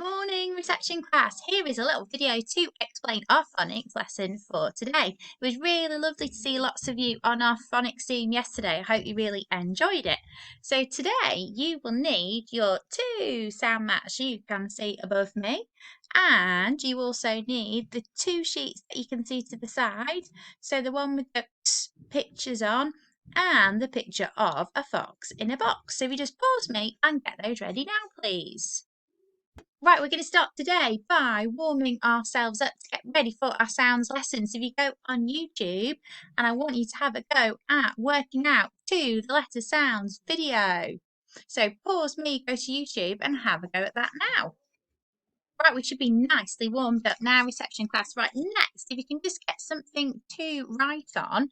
Morning, reception class. Here is a little video to explain our phonics lesson for today. It was really lovely to see lots of you on our phonics Zoom yesterday. I hope you really enjoyed it. So today you will need your two sound mats you can see above me, and you also need the two sheets that you can see to the side. So the one with the pictures on and the picture of a fox in a box. So if you just pause me and get those ready now, please. Right, we're going to start today by warming ourselves up to get ready for our sounds lesson. So if you go on YouTube, and I want you to have a go at working out to the letter sounds video. So pause me, go to YouTube and have a go at that now. Right, we should be nicely warmed up now, reception class. Right, next, if you can just get something to write on.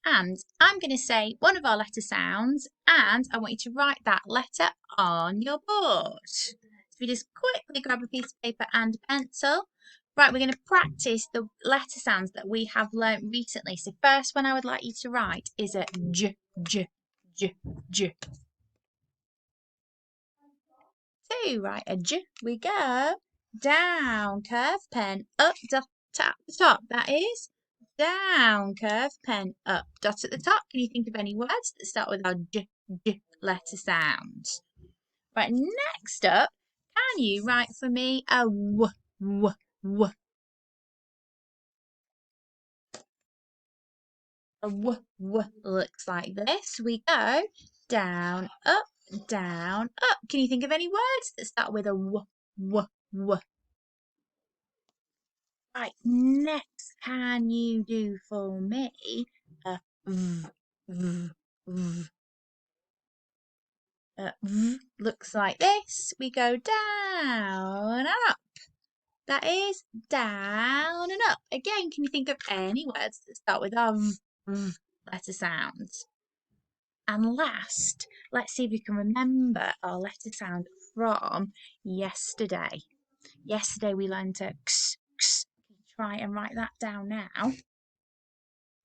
And I'm going to say one of our letter sounds, and I want you to write that letter on your board. So we just quickly grab a piece of paper and a pencil. Right, we're going to practice the letter sounds that we have learnt recently. So first one I would like you to write is a J, J, J, J. Two, write a J. We go down, curve, pen, up, dot at the top. That is down, curve, pen, up, dot at the top. Can you think of any words that start with our J, J letter sounds? Right, next up, can you write for me a W, W, W? A W, W looks like this. We go down, up, down, up. Can you think of any words that start with a W, W, W? Right, next, can you do for me a V, V, V? V looks like this. We go down and up. That is down and up. Again, can you think of any words that start with our V, V letter sounds? And last, let's see if we can remember our letter sound from yesterday. Yesterday we learned a X, X. Try and write that down now.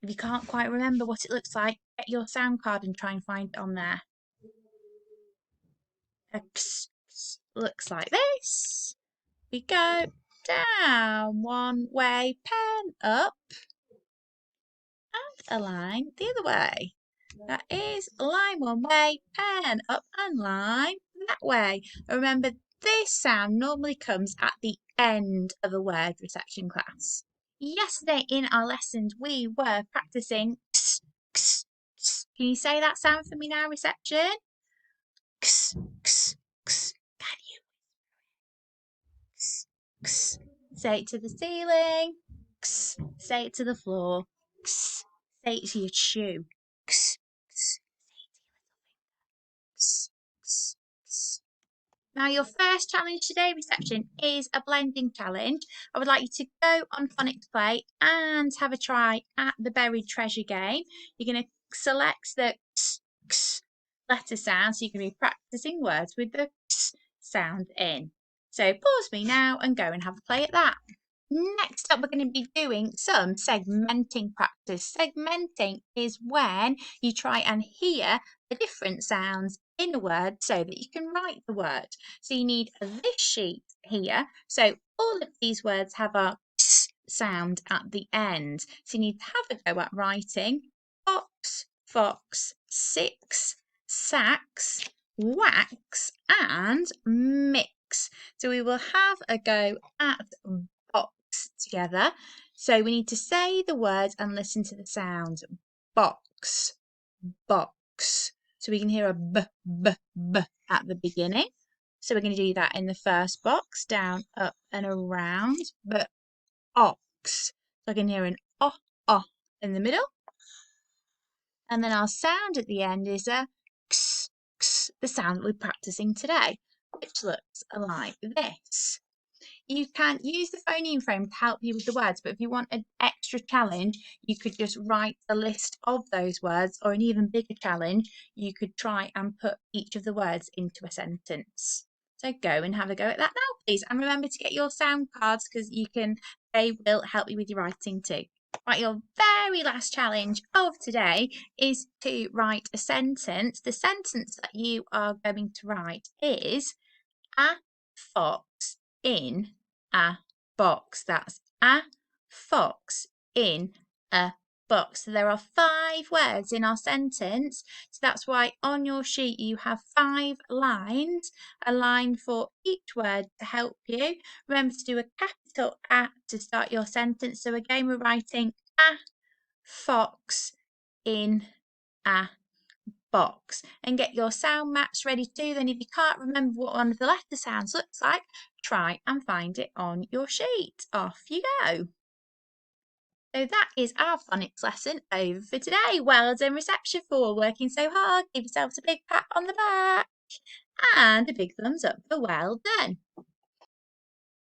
If you can't quite remember what it looks like, get your sound card and try and find it on there. X looks like this. We go down one way, pen up, and a line the other way. That is line one way, pen up and line that way. Remember, this sound normally comes at the end of a word, reception class. Yesterday in our lessons, we were practicing x, x, x. Can you say that sound for me now, reception? X, x, x. Can you? X, x. Say it to the ceiling. X. Say it to the floor. X. Say it to your shoe. X, x. X, x, x. Now, your first challenge today, reception, is a blending challenge. I would like you to go on Phonics Play and have a try at the buried treasure game. You're going to select the x, x letter sound, so you can be practicing words with the x sound in. So pause me now and go and have a play at that. Next up, we're going to be doing some segmenting practice. Segmenting is when you try and hear the different sounds in a word so that you can write the word. So you need this sheet here. So all of these words have a s sound at the end. So you need to have a go at writing box, fox, six, sacks, wax, and mix. So we will have a go at box together. So we need to say the words and listen to the sounds. Box, box. So we can hear a b, b, b at the beginning. So we're going to do that in the first box, down, up and around. But ox. So I can hear an o in the middle. And then our sound at the end is a x, x, the sound that we're practicing today, which looks like this. You can use the phoneme frame to help you with the words, but if you want an extra challenge, you could just write a list of those words, or an even bigger challenge, you could try and put each of the words into a sentence. So go and have a go at that now, please. And remember to get your sound cards because they will help you with your writing too. Right, your very last challenge of today is to write a sentence. The sentence that you are going to write is: a fox in a box. That's a fox in a box. So there are 5 words in our sentence. So that's why on your sheet you have 5 lines, a line for each word to help you. Remember to do a capital A to start your sentence. So again, we're writing a fox in a box, and get your sound maps ready too. Then if you can't remember what one of the letter sounds looks like, try and find it on your sheet. Off you go. So that is our phonics lesson over for today. Well done reception for working so hard. Give yourselves a big pat on the back and a big thumbs up for well done.